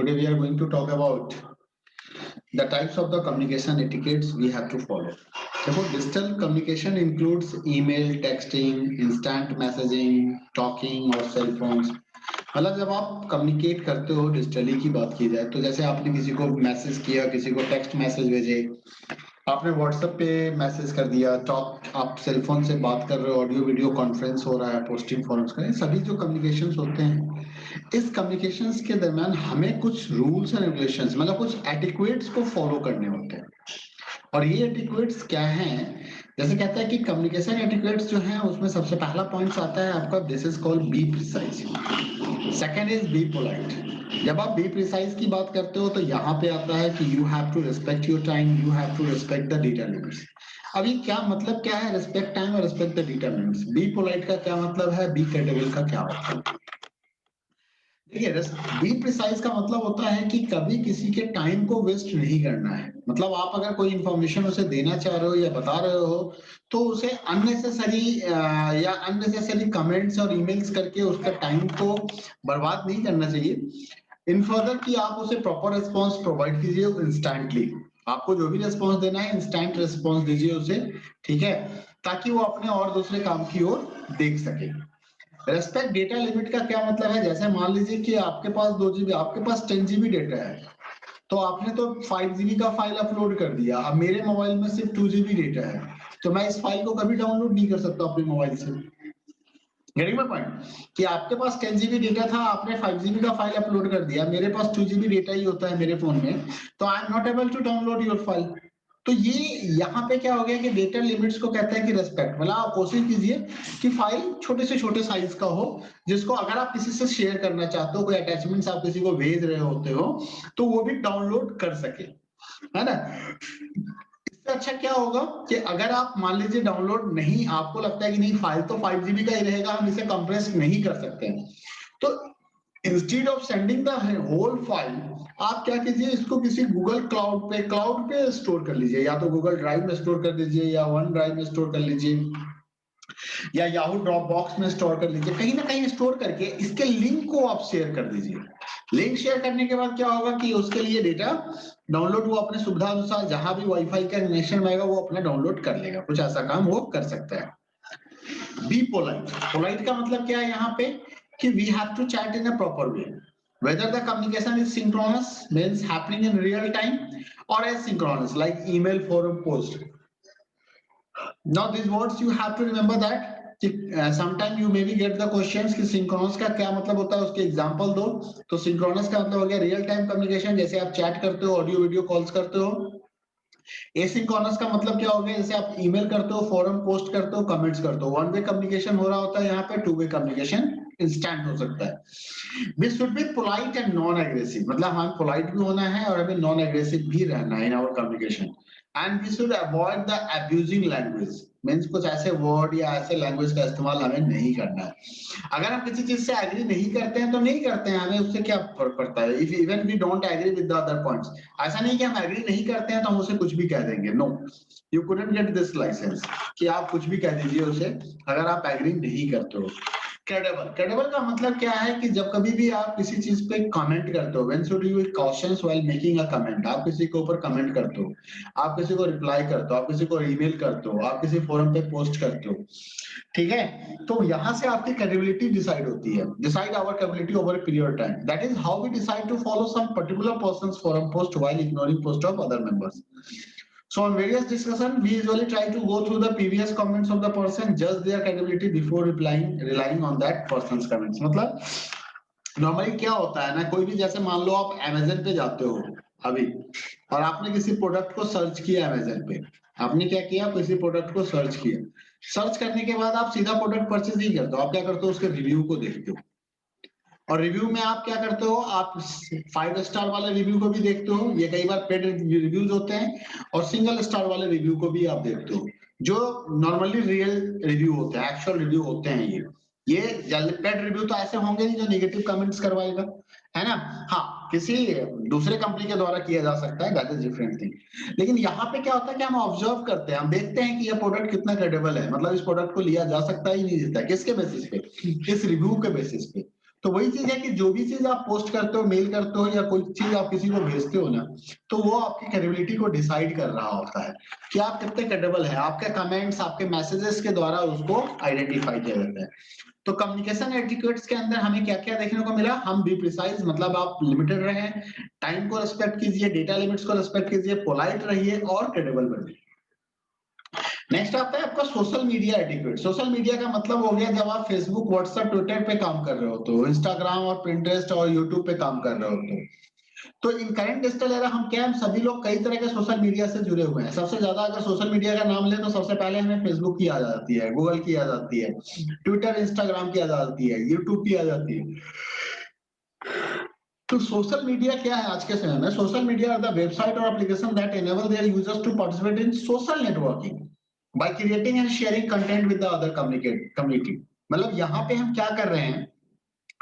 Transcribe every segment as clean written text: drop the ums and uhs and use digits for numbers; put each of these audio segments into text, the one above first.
Today we are going to talk about the types of the communication etiquettes we have to follow. देखो digital communication includes email, texting, instant messaging, talking और cell phones. मतलब जब आप communicate करते हो digitally की बात की जाए तो जैसे आपने किसी को मैसेज किया, किसी को टेक्स्ट मैसेज भेजे, आपने व्हाट्सएप पे मैसेज कर दिया, टॉक आप सेल फोन से बात कर रहे हो, ऑडियो वीडियो कॉन्फ्रेंस हो रहा है, पोस्टिंग फॉरम्स कर, सभी जो कम्युनिकेशंस होते हैं, इस कम्युनिकेशंस के दरमियान हमें कुछ रूल्स एंड रेगुलेशंस मतलब कुछ एटिक्वेट्स को फॉलो करने होते हैं। और ये एटिक्वेट्स क्या हैं? जैसे कहता है कि कम्युनिकेशन एटिक्वेट्स जो हैं उसमें सबसे पहला पॉइंट आता है आपका, this is called be precise. Second is be polite. जब आप बी प्रिसाइज की बात करते हो तो यहाँ पे आता है कि you have to respect your time, you have to respect the data limits. अभी क्या मतलब क्या है रिस्पेक्ट टाइम और respect the data limits? Be polite का क्या मतलब है, बी क्रेडिबल का क्या मतलब है? देखिए, बी प्रिसाइज का मतलब होता है कि कभी किसी के टाइम को वेस्ट नहीं करना है। मतलब आप अगर कोई इंफॉर्मेशन उसे देना चाह रहे हो या बता रहे हो तो उसे अननेसेसरी या अननेसेसरी कमेंट्स और ईमेल्स करके उसका टाइम को बर्बाद नहीं करना चाहिए। इन फर्दर कि आप उसे प्रॉपर रिस्पॉन्स प्रोवाइड कीजिए इंस्टेंटली। आपको जो भी रिस्पॉन्स देना है इंस्टेंट रिस्पॉन्स दीजिए उसे, ठीक है, ताकि वो अपने और दूसरे काम की ओर देख सके। रेस्पेक्ट डेटा लिमिट का क्या मतलब है? जैसे मान लीजिए कि आपके पास 2 GB, आपके पास 10 GB डेटा है, तो आपने तो 5 GB का फाइल अपलोड कर दिया। अब मेरे मोबाइल में सिर्फ 2 GB डेटा है, तो मैं इस फाइल को कभी डाउनलोड नहीं कर सकता अपने मोबाइल से। Getting my point? कि आपके पास 10 GB डेटा था, आपने 5 GB का फाइल अपलोड कर दिया, मेरे पास 2 GB डेटा ही होता है मेरे फोन में, तो I am not able to download your file. तो ये यहाँ पे क्या हो गया कि डेटा लिमिट्स को कहता है कि रेस्पेक्ट। मतलब आप कोशिश कीजिए कि फाइल छोटे से छोटे साइज का हो, जिसको अगर आप किसी से शेयर करना चाहते हो, कोई अटैचमेंट्स आप किसी को भेज रहे होते हो, तो वो भी डाउनलोड कर सके, है ना। इससे अच्छा क्या होगा कि अगर आप मान लीजिए डाउनलोड नहीं, आपको लगता है कि नहीं फाइल तो 5 GB का ही रहेगा, हम इसे कंप्रेस नहीं कर सकते हैं, तो instead of sending the whole file आप क्या कीजिए, इसको किसी गूगल क्लाउड पे स्टोर कर लीजिए, या तो गूगल ड्राइव में स्टोर कर दीजिए, या वन ड्राइव में स्टोर कर लीजिए, या याहू ड्रॉप बॉक्स में स्टोर कर लीजिए। कहीं ना कहीं स्टोर करके इसके लिंक को आप शेयर कर दीजिए। लिंक शेयर करने के बाद क्या होगा कि उसके लिए डेटा डाउनलोड वो अपने सुविधा अनुसार जहां भी वाईफाई का कनेक्शन रहेगा वो अपना डाउनलोड कर लेगा। कुछ ऐसा काम वो कर सकता है। Be polite. पोलाइट का मतलब क्या है यहाँ पे कि we have to chat in a proper way, whether the communication is synchronous means happening in real time or asynchronous like email, forum, post. Now these words you have to remember that sometime you maybe get the questions कि synchronous का क्या मतलब होता है, उसके example दो। तो synchronous का मतलब हो गया रियल टाइम कम्युनिकेशन, जैसे आप चैट करते हो, ऑडियो वीडियो कॉल्स करते हो। एसिंक्रोनस का मतलब क्या हो गया, जैसे आप ईमेल करते हो, फोरम पोस्ट करते हो, कमेंट्स करते हो। वन वे कम्युनिकेशन हो रहा होता है, यहाँ पे टू वे कम्युनिकेशन इंस्टेंट हो सकता है। We should be polite and non aggressive. मतलब हमें पोलाइट भी होना है और हमें नॉन एग्रेसिव भी रहना है in our communication. And we should avoid the abusing language, means कुछ ऐसे वर्ड या ऐसे लैंग्वेज का इस्तेमाल हमें नहीं करना है। अगर हम किसी चीज से एग्री नहीं करते हैं तो नहीं करते हैं, हमें उससे क्या फर्क पड़ता है। If even we don't agree with the other points, ऐसा नहीं कि हम एग्री नहीं करते हैं तो हम उसे कुछ भी कह देंगे। No, you couldn't get this licence कि आप कुछ भी कह दीजिए उसे अगर आप एग्री नहीं करते हो। क्रेडिबल। क्रेडिबल का मतलब क्या है कि जब कभी भी आप किसी चीज पे कमेंट करते हो, when should you cautions while making a comment. आप किसी के ऊपर कमेंट करते हो, आप किसी को रिप्लाई करते हो, आप किसी को ईमेल करते हो, आप किसी फोरम पे पोस्ट करते हो, ठीक है, तो यहां से आपकी क्रेडिबिलिटी डिसाइड होती है। Decide our credibility over a period time, that is how we decide to follow some particular persons forum post while ignoring post of other members. So on various discussion, we usually try to go through the previous comments of the person, judge their credibility before relying on that person's comments। मतलब normally क्या होता है ना, कोई भी जैसे मान लो आप अमेजन पे जाते हो अभी, और आपने किसी प्रोडक्ट को सर्च किया अमेजन पे, आपने क्या किया, किसी प्रोडक्ट को सर्च किया। सर्च करने के बाद आप सीधा प्रोडक्ट परचेज नहीं करते हो, आप क्या करते हो, उसके रिव्यू को देखते हो। और रिव्यू में आप क्या करते हो, आप 5 स्टार वाले रिव्यू को भी देखते हो, ये कई बार पेड रिव्यूज होते हैं, और सिंगल स्टार वाले रिव्यू को भी आप देखते हो, जो नॉर्मली रियल रिव्यू होते हैं, एक्चुअल रिव्यू होते हैं। ये पेड रिव्यू तो ऐसे होंगे नहीं जो नेगेटिव कमेंट्स करवाएगा, है ना। हाँ, किसी दूसरे कंपनी के द्वारा किया जा सकता है, दैट इज डिफरेंट थिंग। लेकिन यहाँ पे क्या होता है कि हम ऑब्जर्व करते हैं, हम देखते हैं कि ये प्रोडक्ट कितना क्रेडिबल है, मतलब इस प्रोडक्ट को लिया जा सकता है ही नहीं, देता किसके बेसिस पे, इस रिव्यू के बेसिस पे। तो वही चीज है कि जो भी चीज आप पोस्ट करते हो, मेल करते हो या कोई चीज आप किसी को भेजते हो ना, तो वो आपकी क्रेडिबिलिटी को डिसाइड कर रहा होता है कि आप कितने क्रेडिबल है। आपके कमेंट्स, आपके मैसेजेस के द्वारा उसको आइडेंटिफाई किया जाता है। तो कम्युनिकेशन एटिक्यूट्स के अंदर हमें क्या क्या देखने को मिला? हम बी प्रिसाइज, मतलब आप लिमिटेड रहे, टाइम को रिस्पेक्ट कीजिए, डेटा लिमिट्स को रिस्पेक्ट कीजिए, पोलाइट रहिए और क्रेडिबल बनिए। नेक्स्ट आता है आपका social media etiquette. Social media का मतलब हो गया जब आप फेसबुक, व्हाट्सएप, ट्विटर पे काम कर रहे हो, तो इंस्टाग्राम और पिंटरेस्ट और यूट्यूब पे काम कर रहे हो, तो इन करंट डिजिटल एरा हम क्या, हम सभी लोग कई तरह के सोशल मीडिया से जुड़े हुए हैं। सबसे ज्यादा अगर सोशल मीडिया का नाम ले तो सबसे पहले हमें फेसबुक की याद आती है, गूगल की याद आती है, ट्विटर इंस्टाग्राम की याद आती है, यूट्यूब की याद आती है। तो सोशल मीडिया क्या है आज के समय में? Social media are the website और application that enable their users to participate in social networking by creating and sharing content with the other community. मतलब यहाँ पे हम क्या कर रहे हैं,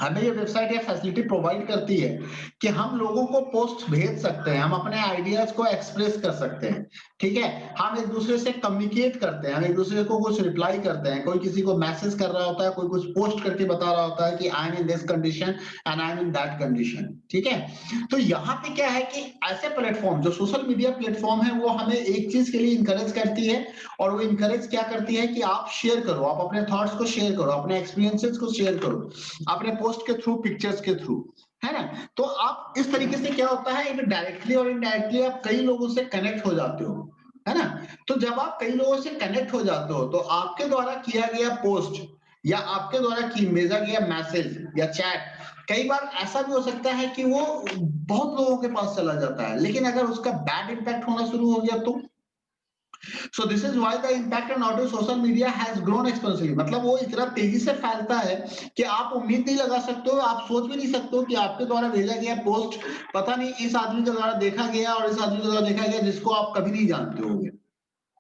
हमें ये वेबसाइट या फैसिलिटी प्रोवाइड करती है कि हम लोगों को पोस्ट भेज सकते हैं, हम अपने आइडियाज को एक्सप्रेस कर सकते हैं, ठीक है। हम एक दूसरे से कम्युनिकेट करते हैं, हम एक दूसरे को कुछ रिप्लाई करते हैं, कोई किसी को मैसेज कर रहा होता है, कोई कुछ पोस्ट करके बता रहा होता है कि I am in this condition and I am in that condition, ठीक है। तो यहाँ पे क्या है कि ऐसे प्लेटफॉर्म जो सोशल मीडिया प्लेटफॉर्म है वो हमें एक चीज के लिए इंकरेज करती है, और वो इंकरेज क्या करती है कि आप शेयर करो, आप अपने थॉट्स को शेयर करो, अपने एक्सपीरियंसेस को शेयर करो, अपने पोस्ट के थ्रू, पिक्चर्स के थ्रू, है ना। तो आप इस तरीके से क्या होता है, डायरेक्टली और इनडायरेक्टली आप कई लोगों से कनेक्ट हो जाते हो, है ना। तो जब आप कई लोगों से कनेक्ट हो जाते हो तो आपके द्वारा किया गया पोस्ट या आपके द्वारा की भेजा गया मैसेज या चैट, कई बार ऐसा भी हो सकता है कि वो बहुत लोगों के पास चला जाता है, लेकिन अगर उसका बैड इंपैक्ट होना शुरू हो गया तो। So this is why the impact on audio social media has grown exponentially. मतलब वो इतना तेजी से फैलता है कि आप उम्मीद नहीं लगा सकते हो, आप सोच भी नहीं सकते हो कि आपके द्वारा भेजा गया पोस्ट पता नहीं इस आदमी के द्वारा देखा गया और इस आदमी के द्वारा देखा गया जिसको आप कभी नहीं जानते होंगे।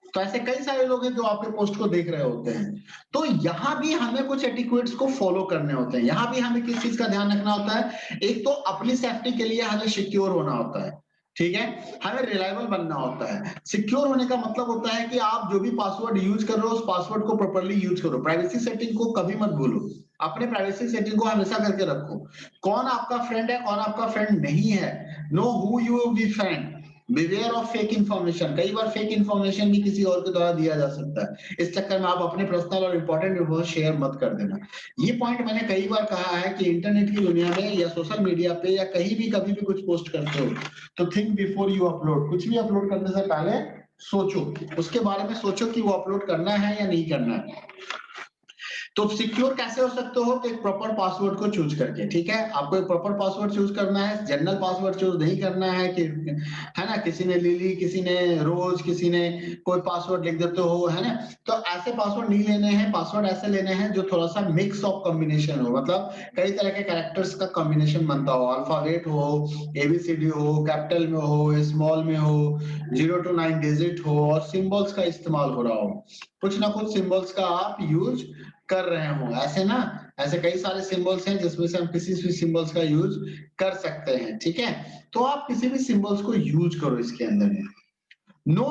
तो ऐसे कई सारे लोग हैं जो आपके पोस्ट को देख रहे होते हैं। तो यहाँ भी हमें कुछ एटिक्यूट्स को फॉलो करने होते हैं। यहाँ भी हमें किस चीज का ध्यान रखना होता है? एक तो अपनी सेफ्टी के लिए हमें सिक्योर होना होता है, ठीक है। हमें रिलायबल बनना होता है। सिक्योर होने का मतलब होता है कि आप जो भी पासवर्ड यूज कर रहे हो उस पासवर्ड को प्रॉपर्ली यूज करो, प्राइवेसी सेटिंग को कभी मत भूलो, अपने प्राइवेसी सेटिंग को हमेशा करके रखो। कौन आपका फ्रेंड है, कौन आपका फ्रेंड नहीं है, know who you be friend, beware of fake information. कई बार फेक इंफॉर्मेशन भी किसी और के द्वारा दिया जा सकता है, इस चक्कर में आप अपने पर्सनल और इंपॉर्टेंट इन्फॉर्मेशन शेयर मत कर देना। ये पॉइंट मैंने कई बार कहा है कि इंटरनेट की दुनिया में या सोशल मीडिया पे या कहीं भी कभी भी कुछ पोस्ट करते हो तो थिंक बिफोर यू अपलोड। कुछ भी अपलोड करने से पहले सोचो, उसके बारे में सोचो कि वो अपलोड करना है या नहीं करना है। तो सिक्योर कैसे हो सकते हो? तो एक प्रॉपर पासवर्ड को चूज करके, ठीक है। आपको एक प्रॉपर पासवर्ड चूज करना है, जनरल पासवर्ड चूज नहीं करना है कि, है ना, किसी ने लिली, किसी ने रोज, किसी ने कोई पासवर्ड लिख देते हो, है ना। तो ऐसे पासवर्ड नहीं लेने हैं। पासवर्ड ऐसे लेने हैं जो थोड़ा सा मिक्स ऑफ कॉम्बिनेशन हो, मतलब कई तरह के कैरेक्टर्स का कॉम्बिनेशन बनता हो, अल्फाबेट हो, एबीसीडी हो, कैपिटल में हो, स्मॉल में हो, 0 to 9 डिजिट हो और सिंबल्स का इस्तेमाल हो रहा हो। कुछ ना कुछ सिंबल्स का आप यूज कर रहे हो, ऐसे ना, ऐसे कई सारे सिंबल्स हैं जिसमें से हम किसी भी सिंबल्स का यूज कर सकते हैं, ठीक है। तो आप किसी भी सिंबल्स को यूज करो इसके अंदर में। Know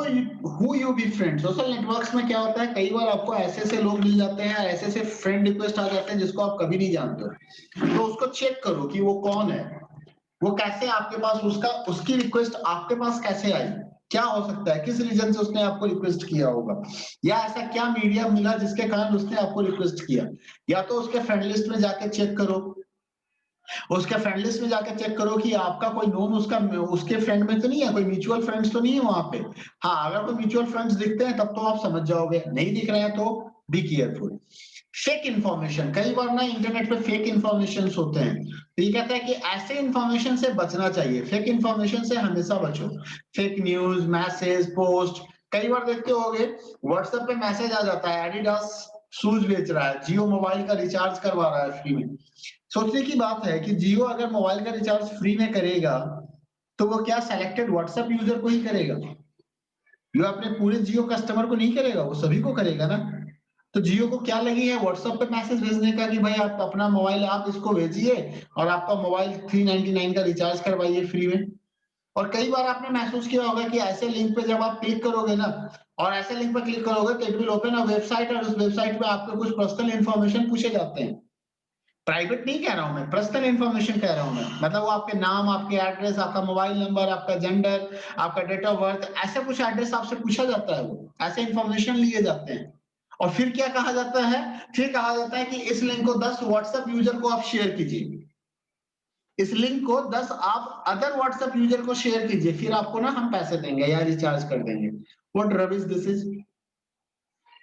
who you be friend. Social networks में क्या होता है, कई बार आपको ऐसे ऐसे लोग मिल जाते हैं, ऐसे ऐसे फ्रेंड रिक्वेस्ट आ जाते हैं जिसको आप कभी नहीं जानते हो। तो उसको चेक करो कि वो कौन है, वो कैसे आपके पास, उसका उसकी रिक्वेस्ट आपके पास कैसे आई, क्या हो सकता है, किस रीजन से उसने आपको रिक्वेस्ट किया होगा, या ऐसा क्या मीडिया मिला जिसके कारण उसने आपको रिक्वेस्ट किया। या तो उसके फ्रेंड लिस्ट में जाके चेक करो, उसके फ्रेंड लिस्ट में जाके चेक करो कि आपका कोई नोन उसका उसके फ्रेंड में तो नहीं है, कोई म्यूचुअल फ्रेंड्स तो नहीं है वहां पे। हाँ, अगर कोई म्यूचुअल फ्रेंड्स दिखते हैं तब तो आप समझ जाओगे, नहीं दिख रहे हैं तो बी केयरफुल। फेक इंफॉर्मेशन, कई बार ना इंटरनेट पे फेक इंफॉर्मेशन होते हैं, तो ये कहता है कि ऐसे इंफॉर्मेशन से बचना चाहिए, फेक इंफॉर्मेशन से हमेशा बचो। फेक न्यूज, मैसेज, पोस्ट, कई बार देखते होगे व्हाट्सएप पे मैसेज आ जाता है एडिडास शूज बेच रहा है, जियो मोबाइल का रिचार्ज करवा रहा है फ्री में। सोचने की बात है कि जियो अगर मोबाइल का रिचार्ज फ्री में करेगा तो वो क्या सेलेक्टेड व्हाट्सएप यूजर को ही करेगा? ये अपने पूरे जियो कस्टमर को नहीं करेगा, वो सभी को करेगा ना। तो जियो को क्या लगी है व्हाट्सएप पे मैसेज भेजने का कि भाई आप अपना मोबाइल आप इसको भेजिए और आपका मोबाइल 399 का रिचार्ज करवाइए फ्री में। और कई बार आपने महसूस किया होगा कि ऐसे लिंक पे जब आप क्लिक करोगे ना, और ऐसे लिंक पे क्लिक करोगे तो it will open a website, और उस वेबसाइट पे आपके कुछ पर्सनल इंफॉर्मेशन पूछे जाते हैं, प्राइवेट नहीं कह रहा हूं मैं, पर्सनल इंफॉर्मेशन कह रहा हूं मैं, मतलब वो आपके नाम, आपके एड्रेस, आपका मोबाइल नंबर, आपका जेंडर, आपका डेट ऑफ बर्थ, ऐसा कुछ एड्रेस आपसे पूछा जाता है, वो ऐसे इंफॉर्मेशन लिए जाते हैं। और फिर क्या कहा जाता है, फिर कहा जाता है कि इस लिंक को 10 व्हाट्सएप यूजर को आप शेयर कीजिए, इस लिंक को 10 आप अदर व्हाट्सएप यूजर को शेयर कीजिए, फिर आपको ना हम पैसे देंगे या रिचार्ज कर देंगे। What rubbish this is.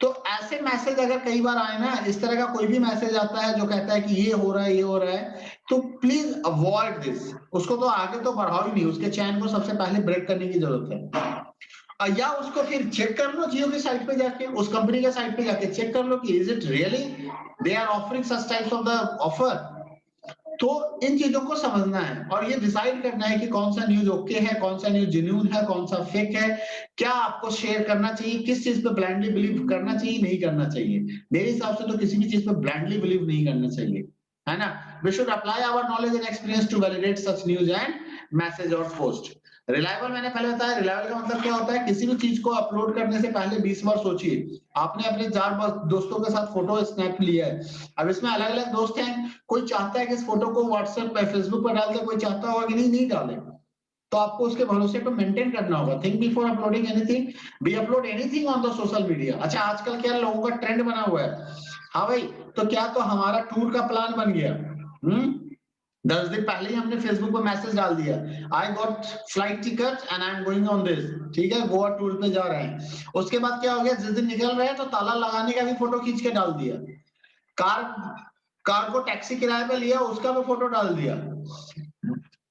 तो ऐसे मैसेज अगर कई बार आए ना, इस तरह का कोई भी मैसेज आता है जो कहता है कि ये हो रहा है, ये हो रहा है, तो प्लीज अवॉइड दिस। उसको तो आगे तो बढ़ाओ ही नहीं, उसके चैन को सबसे पहले ब्रेक करने की जरूरत है। या उसको फिर चेक कर लो जियो की साइट पे जाके, उस कंपनी के साइट पे जाके चेक कर लो कि is it really they are offering such types of the offer. तो इन चीजों को समझना है और ये डिसाइड करना है कि कौन सा न्यूज ओके है, कौन सा न्यूज जेन्युइन है, कौन सा फेक है, क्या आपको शेयर करना चाहिए, किस चीज पे ब्लाइंडली बिलीव करना चाहिए, नहीं करना चाहिए। मेरे हिसाब से तो किसी भी चीज पे ब्लाइंडली बिलीव नहीं करना चाहिए, है ना। We should apply our knowledge and experience to validate such news and message और पोस्ट। रिलायबल मैंने पहले बताया, रिलायबल का मतलब क्या होता है, किसी भी चीज को अपलोड करने से पहले 20 बार सोचिए। आपने अपने 4 दोस्तों के साथ फोटो स्नैप लिया है, अब इसमें अलग अलग दोस्त हैं, कोई चाहता है कि इस फोटो को व्हाट्सएप पे फेसबुक पर डाल दे, कोई चाहता होगा कि नहीं नहीं डाले, तो आपको उसके भरोसे को मेंटेन करना होगा। Think before uploading anything, be upload anything on the social media. अच्छा आजकल क्या लोगों का ट्रेंड बना हुआ है, हाँ भाई तो क्या तो हमारा टूर का प्लान बन गया। 10 दिन पहले ही हमने फेसबुक पे मैसेज डाल दिया, I got flight ticket and I am going on this, ठीक है, गोवा टूर पे जा रहे हैं। उसके बाद क्या हो गया, जिस दिन निकल रहे हैं तो ताला लगाने का भी फोटो खींच के डाल दिया, कार कार को टैक्सी किराए पे लिया उसका भी फोटो डाल दिया,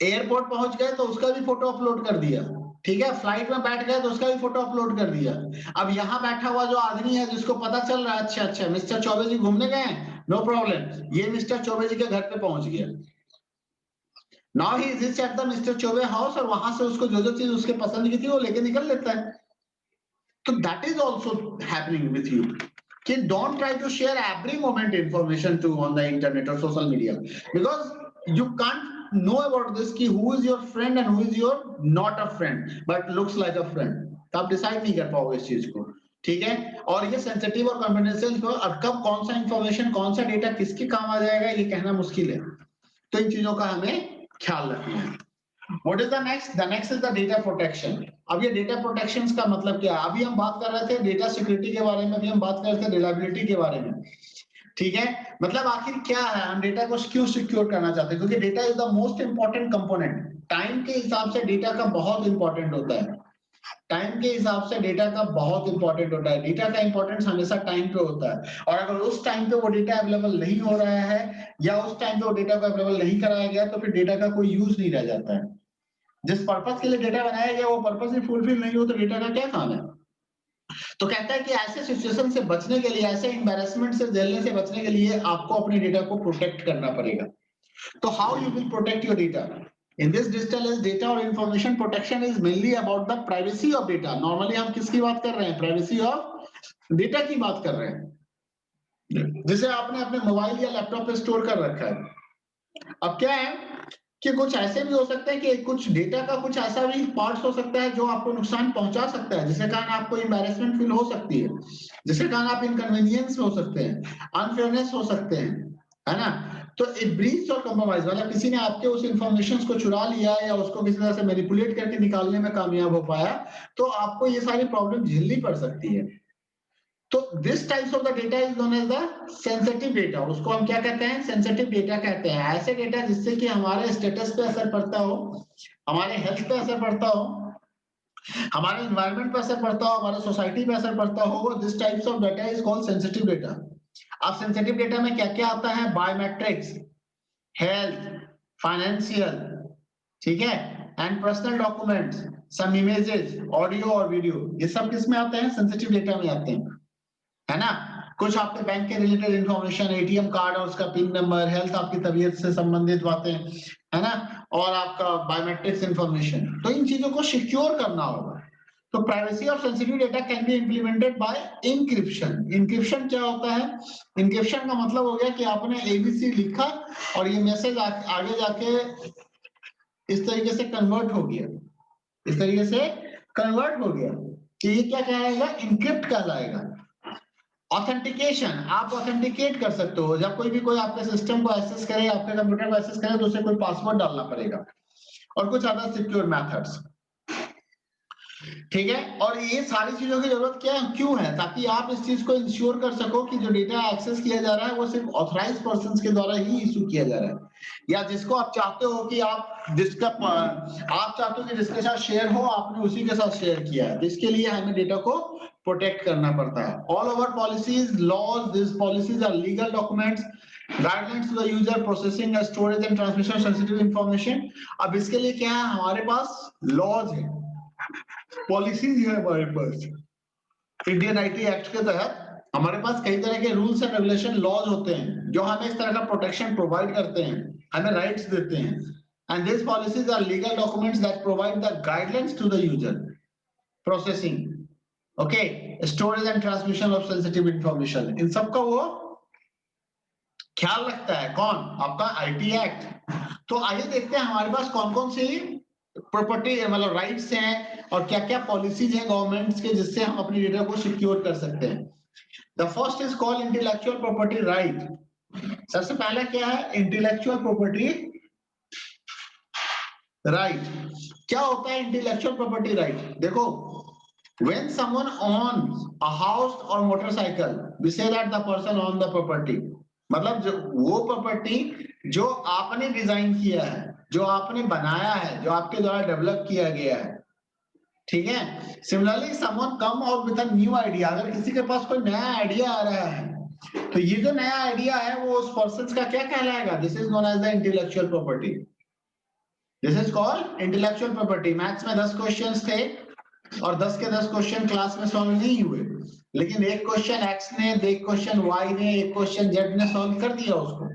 एयरपोर्ट पहुंच गए तो उसका भी फोटो अपलोड कर दिया, ठीक है, फ्लाइट में बैठ गए तो उसका भी फोटो अपलोड कर दिया। अब यहाँ बैठा हुआ जो आदमी है जिसको पता चल रहा है, अच्छा अच्छा मिस्टर चौबे जी घूमने गए हैं, नो प्रॉब्लम, ये मिस्टर चौबे जी के घर पे पहुंच गया। Now he is at the mister Choubey house और वहां से उसको जो जो चीज उसके पसंद की थी वो लेके निकल लेता है। तो that is also happening with you कि don't try to share every moment information to on the internet or social media because you can't know about this कि who is your friend and who is your not a friend but looks like a friend, तो आप decide नहीं कर पाओगे इस चीज को, ठीक है। और ये सेंसिटिव और कॉन्फिडेंशियल, और कब कौन सा इंफॉर्मेशन कौन सा डेटा किसके काम आ जाएगा ये कहना मुश्किल है, तो इन चीजों का हमें ख्याल रखना है। What is the next? The next is the data protection. अब ये data protections का मतलब क्या है, अभी हम बात कर रहे थे डेटा सिक्योरिटी के बारे में, अभी हम बात कर रहे थे रिलायबिलिटी के बारे में, ठीक है। मतलब आखिर क्या है, हम डेटा को क्यों सिक्योर करना चाहते हैं, क्योंकि data is the most important component. Time के हिसाब से डेटा का बहुत इंपॉर्टेंट होता है, टाइम के हिसाब से डेटा का बहुत इंपॉर्टेंट होता है, डेटा का इंपॉर्टेंस हमेशा टाइम पे होता है। और अगर उस टाइम पे वो डेटा अवेलेबल नहीं हो रहा है या उस टाइम पे वो डेटा को अवेलेबल नहीं कराया गया तो फिर डेटा का कोई यूज नहीं रह जाता है। जिस पर्पस के लिए डेटा बनाया गया वो पर्पस ही फुलफिल नहीं हो तो डेटा का क्या काम है। तो कहता है कि ऐसे सिचुएशन से बचने के लिए, ऐसे एम्बैरेसमेंट से झेलने से बचने के लिए आपको अपने डेटा को प्रोटेक्ट करना पड़ेगा। तो how you will protect your data in this digital age, data और information protection is mainly about the privacy of data. Normally हम किसकी बात कर रहे हैं, प्राइवेसी ऑफ डेटा की बात कर रहे हैं, जिसे आपने अपने मोबाइल या लैपटॉप पे स्टोर कर रखा है। अब क्या है कि कुछ ऐसे भी हो सकता है कि कुछ डेटा का कुछ ऐसा भी पार्ट्स हो सकता है जो आपको नुकसान पहुंचा सकता है, जिसके कारण आपको एम्बैरेसमेंट फील हो सकती है, जिसके कारण आप इनकन्वीनियंस हो सकते हैं, अनफेयरनेस हो सकते हैं, है ना। तो एक ब्रीच और कंप्रोमाइज, मतलब किसी ने आपके उस इंफॉर्मेशन को चुरा लिया या उसको किसी तरह से मैनिपुलेट करके निकालने में कामयाब हो पाया तो आपको ये सारी प्रॉब्लम झेलनी पड़ सकती है। तो this types of the data is known as the sensitive data, उसको हम क्या कहते हैं, सेंसिटिव डेटा कहते हैं। ऐसे डेटा जिससे कि हमारे स्टेटस पे असर पड़ता हो, हमारे हेल्थ पे असर पड़ता हो, हमारे एनवायरनमेंट पे असर पड़ता हो, हमारे सोसाइटी पे असर पड़ता हो, this types of data is called sensitive data. अब सेंसिटिव डेटा में क्या क्या आता है, बायोमेट्रिक्स, हेल्थ, फाइनेंशियल, ठीक है, and personal documents, some images, audio और वीडियो, ये सब किस में आते हैं, सेंसिटिव डेटा में आते हैं, है ना। कुछ आपके बैंक के रिलेटेड इंफॉर्मेशन, एटीएम कार्ड और उसका पिन नंबर, हेल्थ, आपकी तबीयत से संबंधित बातें, है ना, और आपका बायोमेट्रिक्स इंफॉर्मेशन, तो इन चीजों को सिक्योर करना होगा। तो privacy of sensitive data can be implemented by encryption. Encryption क्या होता है, इंक्रिप्शन का मतलब हो गया कि आपने एबीसी लिखा और ये मैसेज आगे जाके इस तरीके से कन्वर्ट हो गया, इस तरीके से कन्वर्ट हो गया कि ये क्या कहलाएगा, इंक्रिप्ट कहलाएगा। ऑथेंटिकेशन, आप ऑथेंटिकेट कर सकते हो, जब कोई आपके सिस्टम को एक्सेस करे, आपके कंप्यूटर को एक्सेस करे, तो उसे कोई पासवर्ड डालना पड़ेगा, और कुछ अदर सिक्योर मेथड्स, ठीक है। और ये सारी चीजों की जरूरत क्या है, क्यों है, ताकि आप इस चीज को इंश्योर कर सको कि जो डेटा एक्सेस किया जा रहा है वो सिर्फ ऑथराइज्ड पर्संस के द्वारा ही इशू किया जा रहा है, या जिसको आप चाहते हो कि आप चाहते हो कि जिसके साथ शेयर हो, आपने उसी के साथ शेयर किया है, तो इसके लिए हमें डेटा को प्रोटेक्ट करना पड़ता है। All over policies, laws, this policies are legal documents, guidelines to the user, processing, storage and transmission sensitive information. अब इसके लिए क्या है, हमारे पास लॉज है, पॉलिसीज है हमारे पास। इंडियन आईटी एक्ट के तहत हमारे पास कई तरह के रूल्स एंड रेगुलेशन, लॉज होते हैं जो हमें इस तरह का प्रोटेक्शन प्रोवाइड करते हैं, हमें राइट्स देते हैं। And this policies are legal documents that provide the guidelines to the user, processing, okay, storage and transmission of sensitive information, इन सबका वो ख्याल रखता है। कौन? आपका आईटी एक्ट। तो आइए देखते हैं हमारे पास कौन कौन सी प्रॉपर्टी मतलब राइट्स हैं और क्या क्या पॉलिसीज हैं गवर्नमेंट्स के, जिससे हम अपनी डेटा को सिक्योर कर सकते हैं। The first is called intellectual property right. सबसे पहला क्या है, इंटेलेक्चुअल प्रॉपर्टी राइट। क्या होता है इंटेलेक्चुअल प्रॉपर्टी राइट? देखो, when someone owns a house or motorcycle, we say that the person owns the property। मतलब जो वो प्रॉपर्टी जो आपने डिजाइन किया है, जो आपने बनाया है, जो आपके द्वारा डेवलप किया गया है, ठीक है। Similarly someone come out with a new idea, अगर किसी के पास कोई नया आइडिया आ रहा है, तो ये जो नया आइडिया है वो उस पर्सन का क्या कहलाएगा? This is known as the intellectual property. This is called intellectual property. Maths में 10 क्वेश्चंस थे और 10 के 10 क्वेश्चन क्लास में सॉल्व नहीं हुए, लेकिन एक क्वेश्चन एक्स ने, एक क्वेश्चन वाई ने, एक क्वेश्चन जेड ने सॉल्व कर दिया उसको,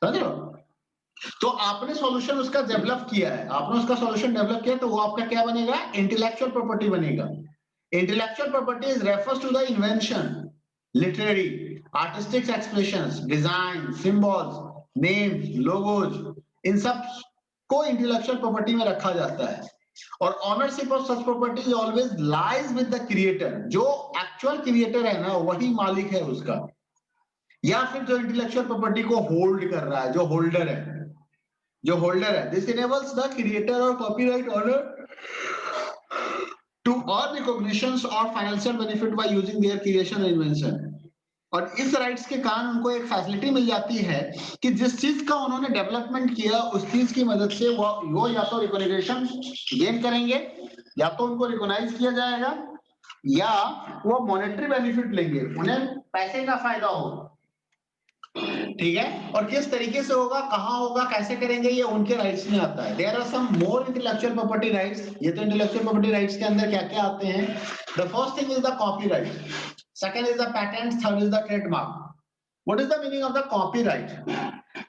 समझ लो। तो आपने सॉल्यूशन उसका डेवलप किया है, आपने उसका सॉल्यूशन डेवलप किया, तो वो आपका क्या बनेगा? इंटेलेक्चुअल प्रॉपर्टी बनेगा। Intellectual property is refers to the invention, literary, artistic expressions, design, symbols, names, logos, इन सब को इंटेलेक्चुअल प्रॉपर्टी में रखा जाता है। और ownership of such property always lies with the creator. जो एक्चुअल क्रिएटर है ना, वही मालिक है उसका, या फिर जो इंटेलेक्चुअल प्रॉपर्टी को होल्ड कर रहा है, जो होल्डर है, जो होल्डर है। दिस इनेबल्स द क्रिएटर और copyright owner to earn recognitions और financial benefit by using their creation और इन्वेंशन। और इस राइट्स के कारण उनको एक फैसिलिटी मिल जाती है कि जिस चीज का उन्होंने डेवलपमेंट किया, उस चीज की मदद से वो या तो रिकॉग्निशन गेन करेंगे, या तो उनको रिकॉग्नाइज किया जाएगा, या वो मॉनेटरी बेनिफिट लेंगे, उन्हें पैसे का फायदा होगा, ठीक है। और किस तरीके से होगा, कहां होगा, कैसे करेंगे, ये उनके राइट्स में आता है। There are some more intellectual property rights. ये तो इंटेलेक्चुअल प्रॉपर्टी राइट्स के अंदर क्या क्या आते हैं? The first thing is the copyright, second is the patent, third is the trademark. What is the meaning of the copyright?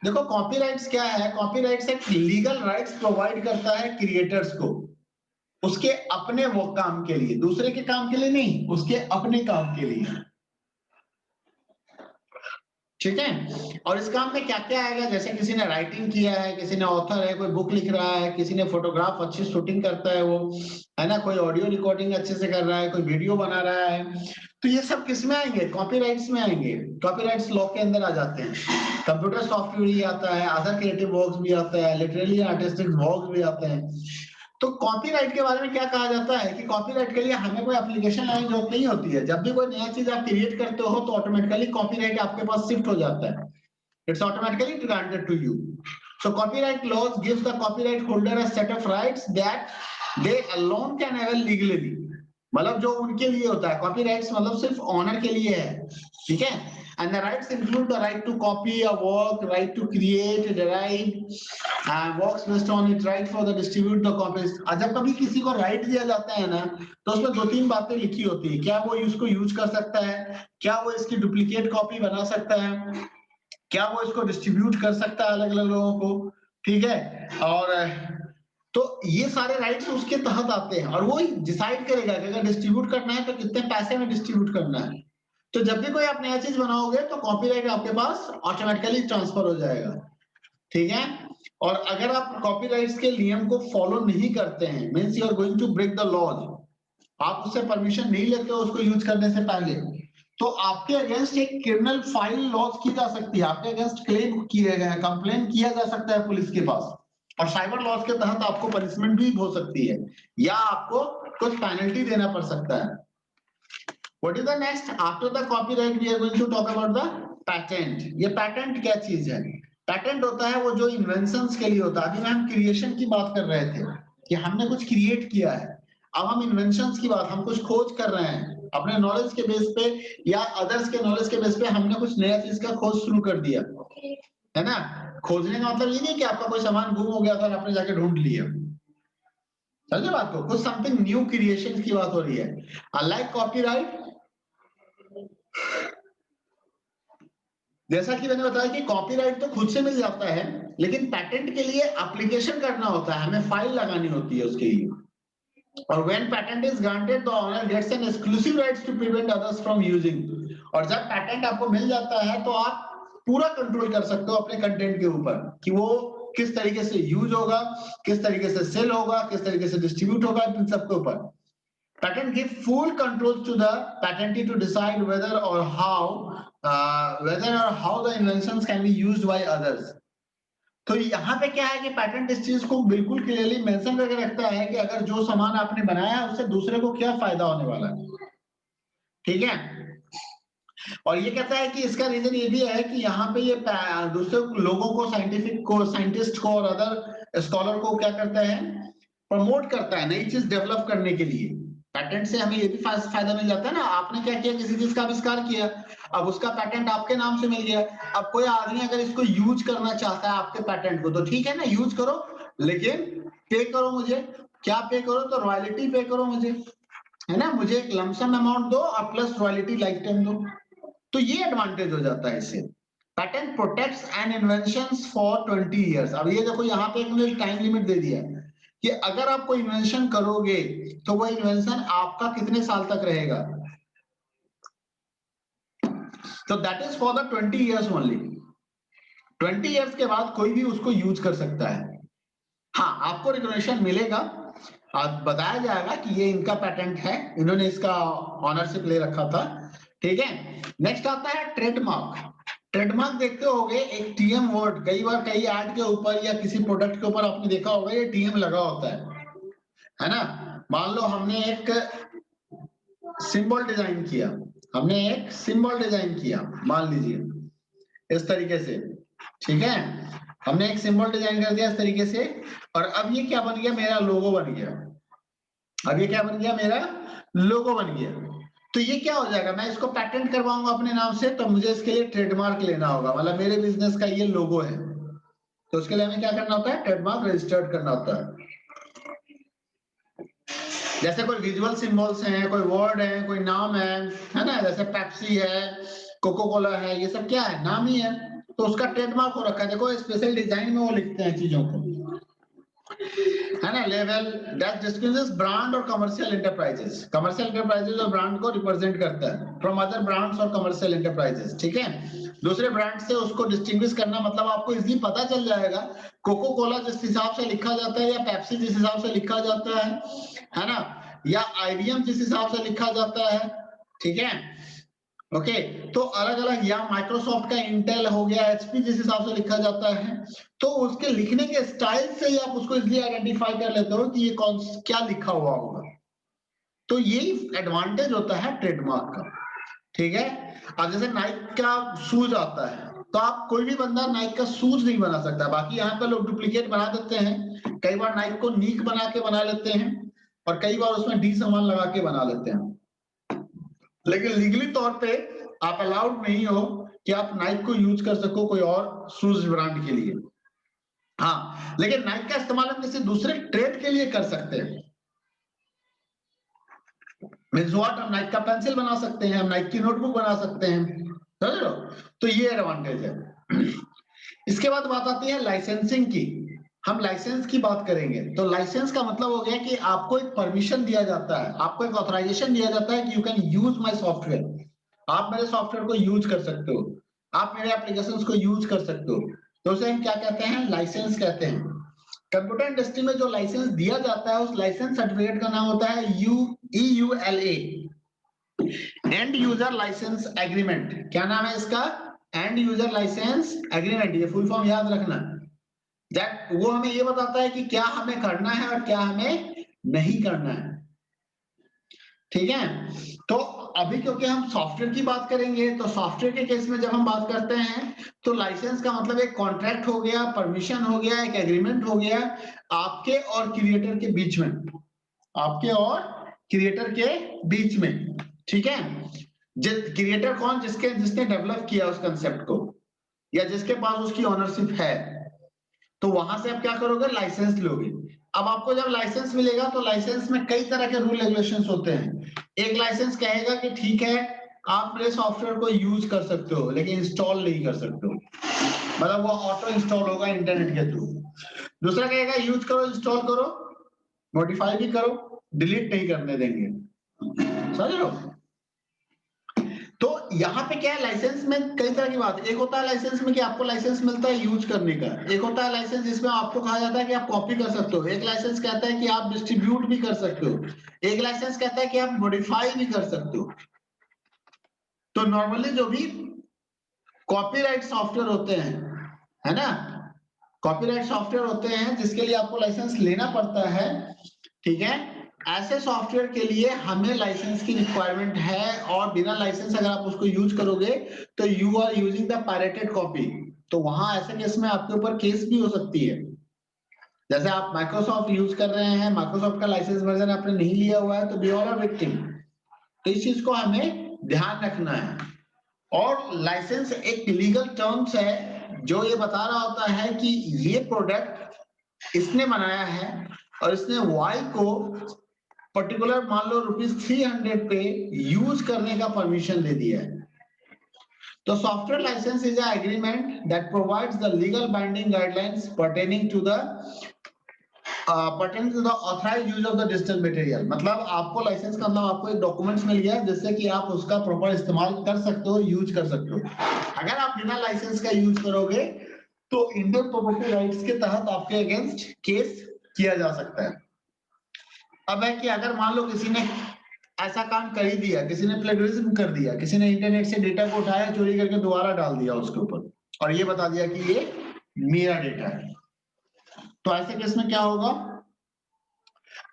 देखो, copyrights क्या है? कॉपीराइट्स एक लीगल राइट्स प्रोवाइड करता है क्रिएटर्स को, उसके अपने वो काम के लिए, दूसरे के काम के लिए नहीं, उसके अपने काम के लिए, ठीक है। और इस काम में क्या क्या आएगा? जैसे किसी ने राइटिंग किया है, किसी ने ऑथर है, कोई बुक लिख रहा है, किसी ने फोटोग्राफ अच्छी शूटिंग करता है वो, है ना, कोई ऑडियो रिकॉर्डिंग अच्छे से कर रहा है, कोई वीडियो बना रहा है, तो ये सब किस में आएंगे? कॉपीराइट्स में आएंगे। कॉपीराइट्स लॉ के अंदर आ जाते हैं। कंप्यूटर सॉफ्टवेयर भी आता है, अदर क्रिएटिव वर्क्स भी आता है, लिटरेरी आर्टिस्टिक वर्क्स भी आते हैं। तो कॉपीराइट के बारे में क्या कहा जाता है कि कॉपीराइट के लिए हमें कोई एप्लीकेशन लाने की जरूरत नहीं होती है। जब भी कोई नया चीज आप क्रिएट करते हो, तो ऑटोमेटिकली कॉपीराइट आपके पास शिफ्ट हो जाता है, it's automatically granted to you. So copyright laws gives the copyright holder a set of rights that they alone can avail legally. मतलब जो उनके लिए होता है, कॉपीराइट्स मतलब सिर्फ ऑनर के लिए है, ठीक है। And the rights include the right to copy a work, right to create, derive works based on it, right for the distribute the copies। जब कभी किसी को राइट दिया जाता है ना, तो उसमें 2-3 बातें लिखी होती है। क्या वो इसको यूज कर सकता है, क्या वो इसकी डुप्लीकेट कॉपी बना सकता है, क्या वो इसको डिस्ट्रीब्यूट कर सकता है अलग अलग लोगों को, ठीक है। और तो ये सारे राइट्स उसके तहत आते हैं, और वो डिसाइड करेगा कि अगर डिस्ट्रीब्यूट करना है तो कितने पैसे में डिस्ट्रीब्यूट करना है। तो जब भी कोई आप नया चीज बनाओगे, तो कॉपीराइट आपके पास ऑटोमेटिकली ट्रांसफर हो जाएगा, ठीक है। और अगर आप कॉपीराइट्स के नियम को फॉलो नहीं करते हैं, means you are going to break the laws, आप उससे परमिशन नहीं लेते हो उसको यूज करने से पहले, तो आपके अगेंस्ट एक क्रिमिनल फाइल लॉन्च की जा सकती है, आपके अगेंस्ट क्लेम किए गए, कंप्लेन किया जा सकता है पुलिस के पास, और साइबर लॉज के तहत आपको पनिशमेंट भी हो सकती है या आपको कुछ पेनल्टी देना पड़ सकता है। What is the next? After the copyright, we are going to talk about the patent. ये patent क्या चीज है? Patent होता है वो जो इन्वेंशंस के लिए होता है। अभी हम क्रिएशन की बात कर रहे थे कि हमने कुछ क्रिएट किया है, अब हम इन्वेंशंस की बात, हम कुछ खोज कर रहे हैं अपने नॉलेज के बेस पे या अदर्स के नॉलेज के बेस पे, हमने कुछ नया चीज का खोज शुरू कर दिया है ना। खोजने का मतलब ये नहीं कि आपका कोई सामान गुम हो गया था और आपने जाके ढूंढ लिया, समझे बात को, कुछ समथिंग न्यू क्रिएशन की बात हो रही है। अनलाइक कॉपीराइट, जैसा कि मैंने बताया कि कॉपीराइट तो खुद से मिल जाता है, लेकिन पैटेंट के लिए एप्लीकेशन करना होता है, हमें फाइल लगानी होती है उसके लिए। और when patent is granted, the owner gets an exclusive rights to prevent others from using. और जब पैटेंट आपको मिल जाता है तो आप पूरा कंट्रोल कर सकते हो अपने कंटेंट के ऊपर कि वो किस तरीके से यूज होगा, किस तरीके से सेल होगा, किस तरीके से डिस्ट्रीब्यूट होगा, इन सबके ऊपर। Patent give full control to the patentee to decide whether or how the inventions can be used by others. तो यहाँ पे क्या है कि पैटेंट इस चीज को बिल्कुल क्लियरली मेंशन करके रखता है कि अगर जो सामान आपने बनाया है उससे दूसरे को क्या फायदा होने वाला है, ठीक है। और ये कहता है कि इसका रीजन ये भी है कि यहाँ पे ये दूसरे लोगों को, साइंटिस्ट को और अदर स्कॉलर को क्या करता है, प्रमोट करता है नई चीज डेवलप करने के लिए। पैटेंट से हमें ये भी फायदा मिल जाता है ना, आपने क्या किया, किसी चीज का आविष्कार किया, अब उसका पैटेंट आपके नाम से मिल गया। अब कोई आदमी अगर इसको यूज करना चाहता है आपके पैटेंट को, तो ठीक है ना, यूज करो, लेकिन पे करो मुझे। क्या पे करो? तो रॉयल्टी पे करो मुझे, है ना, मुझे एक लमसम अमाउंट दो और प्लस रॉयल्टी लाइफ टाइम दो। तो ये एडवांटेज हो जाता है इससे। Patent protects an inventions for 20 years. अब ये देखो यहाँ पे एक मुझे टाइम लिमिट दे दिया है कि अगर आप कोई इन्वेंशन करोगे तो वो इन्वेंशन आपका कितने साल तक रहेगा, तो that is for the 20 years only. 20 years के बाद कोई भी उसको यूज कर सकता है। हाँ, आपको रिकॉग्निशन मिलेगा, आप बताया जाएगा कि ये इनका पैटेंट है, इन्होंने इसका ऑनरशिप ले रखा था, ठीक है। नेक्स्ट आता है ट्रेडमार्क। ट्रेडमार्क देखते होगे एक टीएम वर्ड, कई बार कई ऐड के ऊपर या किसी प्रोडक्ट के ऊपर आपने देखा होगा ये टीएम लगा होता है ना। मान लो हमने एक सिंबल डिजाइन किया, हमने एक सिंबल डिजाइन किया, मान लीजिए इस तरीके से, ठीक है, हमने एक सिंबल डिजाइन कर दिया इस तरीके से, और अब ये क्या बन गया, मेरा लोगो बन गया। अब ये क्या बन गया, मेरा लोगो बन गया। तो ये क्या हो जाएगा, मैं इसको पैटेंट करवाऊंगा अपने नाम से, तो मुझे इसके लिए ट्रेडमार्क लेना होगा, मतलब मेरे बिजनेस का ये लोगो है, तो उसके लिए हमें क्या करना होता है, ट्रेडमार्क रजिस्टर्ड करना होता है। जैसे कोई विजुअल सिंबल्स हैं, कोई वर्ड है, कोई नाम है ना, जैसे पेप्सी है, कोको कोला है, ये सब क्या है, नाम ही है, तो उसका ट्रेडमार्क हो रखा है। देखो स्पेशल डिजाइन में वो लिखते हैं चीजों को, है ना। लेवल दैट डिस्क्रिमिनेट्स ब्रांड और कमर्शियल एंटरप्राइजेस, कमर्शियल एंटरप्राइजेस और ब्रांड को रिप्रेजेंट करता है फ्रॉम अदर ब्रांड्स और कमर्शियल एंटरप्राइजेस, ठीक है। दूसरे ब्रांड से उसको डिस्टिंग्विश करना, मतलब आपको इजीली पता चल जाएगा कोको कोला जिस हिसाब से लिखा जाता है, या पेप्सी जिस हिसाब से लिखा जाता है ना, या आईबीएम जिस हिसाब से लिखा जाता है, ठीक है, ओके। तो अलग अलग, या माइक्रोसॉफ्ट का इंटेल हो गया, एचपी जिस हिसाब से लिखा जाता है, तो उसके लिखने के स्टाइल से ही आप उसको इजीली आइडेंटिफाई कर लेते हो कि ये कौन क्या लिखा हुआ होगा। तो यही एडवांटेज होता है ट्रेडमार्क का, ठीक है। अब जैसे नाइक का शूज आता है, तो आप कोई भी बंदा नाइक का शूज नहीं बना सकता, बाकी यहाँ पे लोग डुप्लीकेट बना देते हैं, कई बार नाइक को नीक बना के बना लेते हैं, और कई बार उसमें डी सामान लगा के बना लेते हैं, लेकिन लीगली तौर पे आप अलाउड नहीं हो कि आप नाइक को यूज कर सको कोई और शूज ब्रांड के लिए। हाँ, लेकिन नाइक का इस्तेमाल हम किसी दूसरे ट्रेड के लिए कर सकते हैं। मीन्स व्हाट, हम नाइक का पेंसिल बना सकते हैं, हम नाइक की नोटबुक बना सकते हैं, समझ लो। तो ये एडवांटेज है। इसके बाद बात आती है लाइसेंसिंग की। हम लाइसेंस की बात करेंगे, तो लाइसेंस का मतलब हो गया कि आपको एक परमिशन दिया जाता है, आपको एक ऑथराइजेशन दिया जाता है कि you can use my software, आप मेरे सॉफ्टवेयर को यूज कर सकते हो, आप मेरे एप्लीकेशंस को यूज कर सकते हो। तो उसे हम क्या कहते हैं, लाइसेंस कहते हैं। कंप्यूटर इंडस्ट्री में जो लाइसेंस दिया जाता है उस लाइसेंस सर्टिफिकेट का नाम होता है EULA, end user licence agreement, क्या नाम है इसका? End user licence agreement. ये फुल फॉर्म याद रखना, दैट वो हमें ये बताता है कि क्या हमें करना है और क्या हमें नहीं करना है। ठीक है, तो अभी क्योंकि हम सॉफ्टवेयर की बात करेंगे, तो सॉफ्टवेयर के केस में जब हम बात करते हैं तो लाइसेंस का मतलब एक कॉन्ट्रैक्ट हो गया, परमिशन हो गया, एक एग्रीमेंट हो गया आपके और क्रिएटर के बीच में, आपके और क्रिएटर के बीच में। ठीक है, क्रिएटर कौन? जिसने डेवलप किया उस कंसेप्ट को, या जिसके पास उसकी ओनरशिप है, तो वहां से आप क्या करोगे? लाइसेंस लोगे। अब आपको जब लाइसेंस मिलेगा तो लाइसेंस में कई तरह के रूल रेगुलेशंस होते हैं। एक लाइसेंस कहेगा कि ठीक है आप मेरे सॉफ्टवेयर को यूज कर सकते हो लेकिन इंस्टॉल नहीं कर सकते हो, मतलब वो ऑटो इंस्टॉल होगा इंटरनेट के थ्रू। दूसरा कहेगा यूज करो, इंस्टॉल करो, मॉडिफाई भी करो, डिलीट नहीं करने देंगे। समझ लो। तो यहाँ पे क्या है, लाइसेंस में कई तरह की बात है। एक होता है लाइसेंस में कि आपको लाइसेंस मिलता है यूज करने का, एक होता है लाइसेंस जिसमें आपको कहा जाता है कि आप कॉपी कर सकते हो, एक लाइसेंस कहता है कि आप डिस्ट्रीब्यूट भी कर सकते हो, एक लाइसेंस कहता है कि आप मॉडिफाई भी कर सकते हो। तो नॉर्मली जो भी कॉपीराइट सॉफ्टवेयर होते हैं, है ना, कॉपीराइट सॉफ्टवेयर होते हैं जिसके लिए आपको लाइसेंस लेना पड़ता है, ठीक है, ऐसे सॉफ्टवेयर के लिए हमें लाइसेंस की रिक्वायरमेंट है, और बिना लाइसेंस अगर आप उसको यूज करोगे तो you are using the pirated copy. तो वहां ऐसे केस में आपके ऊपर केस भी हो सकती है। जैसे आप माइक्रोसॉफ्ट यूज कर रहे हैं, माइक्रोसॉफ्ट का लाइसेंस वर्जन आपने नहीं लिया हुआ है, तो वी ऑल आर विक्टिम। तो इस चीज को हमें ध्यान रखना है। और लाइसेंस एक लीगल टर्म्स है जो ये बता रहा होता है कि ये प्रोडक्ट इसने बनाया है और इसने वाई को पर्टिकुलर मान लो ₹300 पे यूज करने का परमिशन दे दिया है। तो software licence is a agreement that provides the legal binding guidelines pertaining to the authorised use of the digital material. मतलब आपको लाइसेंस का मतलब आपको एक डॉक्यूमेंट्स मिल गया जिससे कि आप उसका प्रॉपर इस्तेमाल कर सकते हो, यूज कर सकते हो। अगर आप बिना लाइसेंस का यूज करोगे तो इंडियन प्रॉपर्टी राइट्स के तहत आपके अगेंस्ट केस किया जा सकता है। अब है कि अगर मान लो किसी ने ऐसा काम कर ही दिया, किसी ने प्लेगरिज्म कर दिया, किसी ने इंटरनेट से डेटा को उठाया, चोरी करके दोबारा डाल दिया उसके ऊपर और ये बता दिया कि ये मेरा डेटा है, तो ऐसे केस में क्या होगा?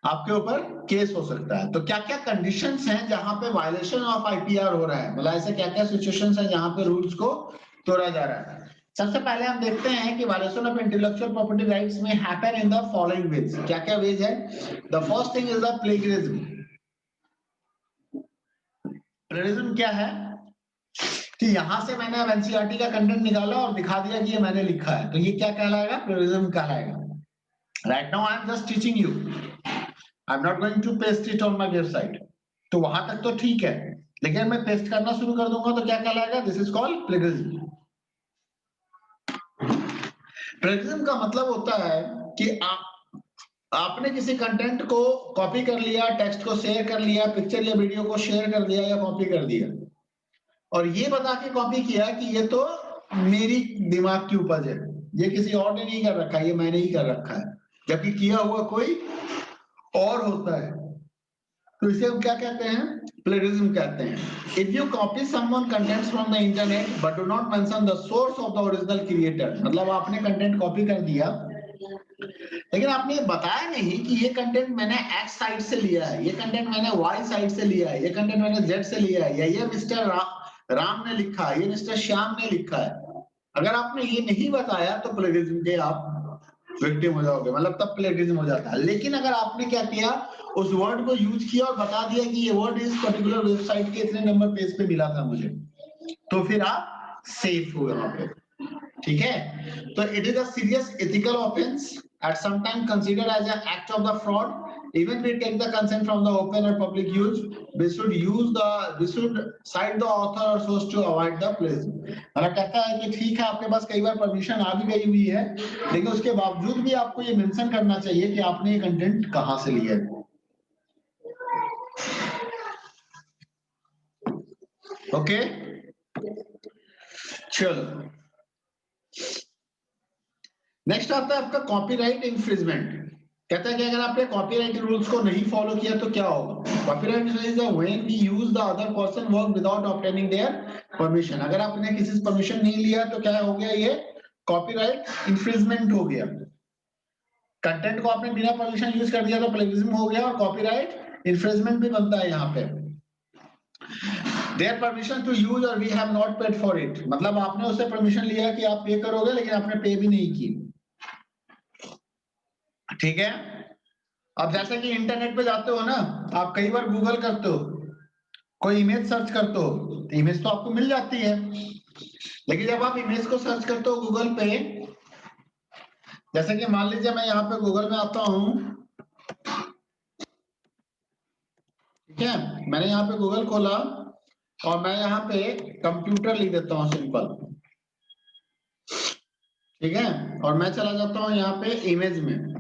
आपके ऊपर केस हो सकता है। तो क्या क्या कंडीशंस हैं जहां पे वायलेशन ऑफ आईपीआर हो रहा है, मतलब ऐसे क्या क्या सिचुएशंस हैं जहां पे रूल्स को तोड़ा जा रहा है? सबसे पहले हम देखते हैं कि violation of intellectual property rights में happen in the following ways. क्या क्या वेज है? The first thing is the plagiarism. Plagiarism क्या है कि यहां से मैंने अब एनसीईआरटी का कंटेंट निकाला और दिखा दिया कि ये मैंने लिखा है, तो ये क्या कहलाएगा? प्लेगरिज्म कहलाएगा। Right now I am just teaching you, I am not going to paste it on my website. तो वहां तक तो ठीक है, लेकिन मैं पेस्ट करना शुरू कर दूंगा तो क्या कहलाएगा? This is called plagiarism. Plagiarism का मतलब होता है कि आपने किसी कंटेंट को कॉपी कर लिया, टेक्स्ट को शेयर कर लिया, पिक्चर या वीडियो को शेयर कर दिया या कॉपी कर दिया, और ये बता के कॉपी किया कि ये तो मेरी दिमाग की उपज है, ये किसी और ने नहीं कर रखा है, ये मैंने ही कर रखा है, जबकि किया हुआ कोई और होता है। तो इसे हम क्या कहते हैं? प्लेगरिज्म कहते हैं। If you copy someone contents from the internet but do not mention the source of the original creator, मतलब आपने कंटेंट कॉपी कर दिया लेकिन आपने ये बताया नहीं कि ये कंटेंट मैंने एक्स साइट से लिया है, ये कंटेंट मैंने वाई साइट से लिया है, ये कंटेंट मैंने जेड से लिया है, या ये मिस्टर राम ने लिखा है, ये मिस्टर श्याम ने लिखा है। अगर आपने ये नहीं बताया तो प्लेगरिज्म के आप विक्टिम हो जाओगे, मतलब तब प्लेगरिज्म हो जाता है। लेकिन अगर आपने क्या किया, उस वर्ड को यूज किया और बता दिया कि ये वर्ड इस पर्टिकुलर वेबसाइट के इतने नंबर पेज पे मिला था मुझे, तो फिर आप सेफ हो यहाँ पे। ठीक है, तो it is a serious ethical offence at some time considered as an act of the fraud. Even we take the consent from the open or public use, we should cite the author or source to avoid the plagiarism. मतलब कहता है कि ठीक है आपके पास कई बार permission आ भी गई हुई है, लेकिन उसके बावजूद भी आपको ये मेंशन करना चाहिए कि आपने ये कंटेंट कहां से लिया है। ओके, चलो नेक्स्ट आता है आपका कॉपीराइट इंफ्रिंजमेंट। कहता है कि अगर आपने कॉपीराइट रूल्स को नहीं फॉलो किया तो क्या होगा। Copyright is when we use the other person work without obtaining their permission. अगर आपने किसी से परमिशन नहीं लिया तो क्या हो गया, ये कॉपीराइट इंफ्रिंजमेंट हो गया। कंटेंट को आपने बिना परमिशन यूज कर दिया तो प्लेगियरिज्म हो गया और कॉपीराइट इंफ्रिंजमेंट भी बनता है यहाँ पे। देयर परमिशन टू यूज और we have not paid for it, मतलब आपने उससे परमिशन लिया कि आप पे करोगे लेकिन आपने पे भी नहीं की। ठीक है। अब जैसे कि इंटरनेट पे जाते हो ना, आप कई बार गूगल करते हो, कोई इमेज सर्च करते हो, तो इमेज तो आपको मिल जाती है, लेकिन जब आप इमेज को सर्च करते हो गूगल पे, जैसे कि मान लीजिए मैं यहाँ पे गूगल में आता हूँ, ठीक है, मैंने यहाँ पे गूगल खोला और मैं यहाँ पे कंप्यूटर लिख देता हूँ सिंपल, ठीक है, और मैं चला जाता हूँ यहाँ पे इमेज में।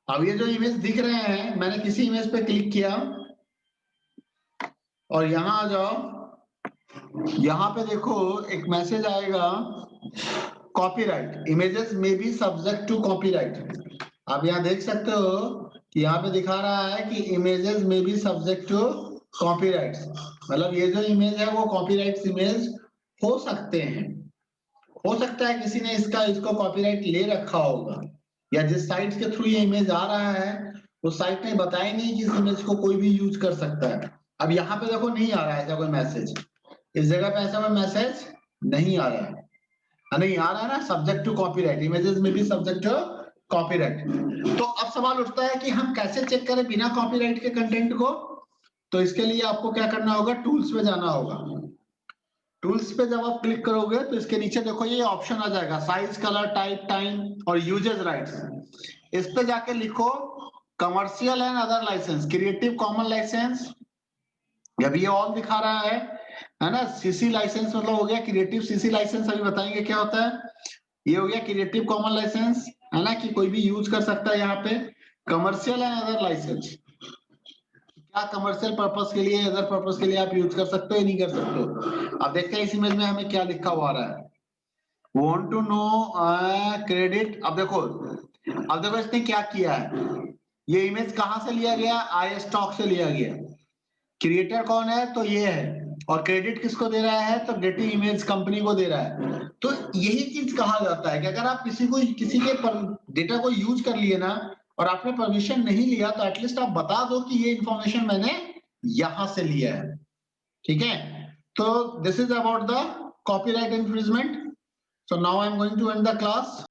अब ये जो इमेज दिख रहे हैं, मैंने किसी इमेज पे क्लिक किया और यहाँ आ जाओ, यहाँ पे देखो एक मैसेज आएगा, कॉपीराइट इमेजेस में बी सब्जेक्ट टू कॉपीराइट। आप यहाँ देख सकते हो कि यहाँ पे दिखा रहा है कि इमेजेस में बी सब्जेक्ट टू कॉपीराइट, मतलब ये जो इमेज है वो कॉपीराइट इमेज हो सकते हैं। हो सकता है किसी ने इसको कॉपीराइट ले रखा होगा, या जिस साइट के थ्रू ये इमेज आ रहा है उस साइट ने बताया नहीं कि इस इमेज को कोई भी यूज कर सकता है। अब यहाँ पे देखो नहीं आ रहा है ऐसा कोई मैसेज, इस जगह पे ऐसा कोई मैसेज नहीं आ रहा है, नहीं आ रहा है ना, सब्जेक्ट टू कॉपीराइट, इमेजेस में भी सब्जेक्ट टू कॉपीराइट। तो अब सवाल उठता है कि हम कैसे चेक करें बिना कॉपीराइट के कंटेंट को। तो इसके लिए आपको क्या करना होगा, टूल्स पे जाना होगा। टूल्स पे जब आप क्लिक करोगे तो इसके नीचे देखो ये ऑप्शन आ जाएगा, साइज, कलर, टाइप, टाइम और यूजर्स राइट्स। इस पे जाके लिखो commercial and other licence, creative common licence, जब ये ऑल दिखा रहा है ना, सीसी लाइसेंस मतलब हो गया क्रिएटिव सीसी लाइसेंस, अभी बताएंगे क्या होता है। ये हो गया क्रिएटिव कॉमन लाइसेंस, है ना, कि कोई भी यूज कर सकता है यहाँ पे। कमर्शियल एंड अदर लाइसेंस, क्या कमर्शियल पर्पस के लिए, अदर पर्पस के लिए आप यूज कर सकते हो या नहीं कर सकते हो। अब देखते हैं इस इमेज में हमें क्या लिखा हुआ आ रहा है, वांट टू नो क्रेडिट। अब देखो इसने क्या किया है, ये इमेज कहां से लिया गया, आई स्टॉक से लिया गया। क्रिएटर कौन है, तो ये है, और क्रेडिट किसको दे रहा है, तो गेटी इमेज कंपनी को दे रहा है। तो यही चीज कहा जाता है कि अगर आप किसी के डेटा को यूज कर लिए ना और आपने परमिशन नहीं लिया तो एटलीस्ट आप बता दो कि ये इंफॉर्मेशन मैंने यहां से लिया है। ठीक है, तो this is about the copyright infringement. So now I am going to end the class.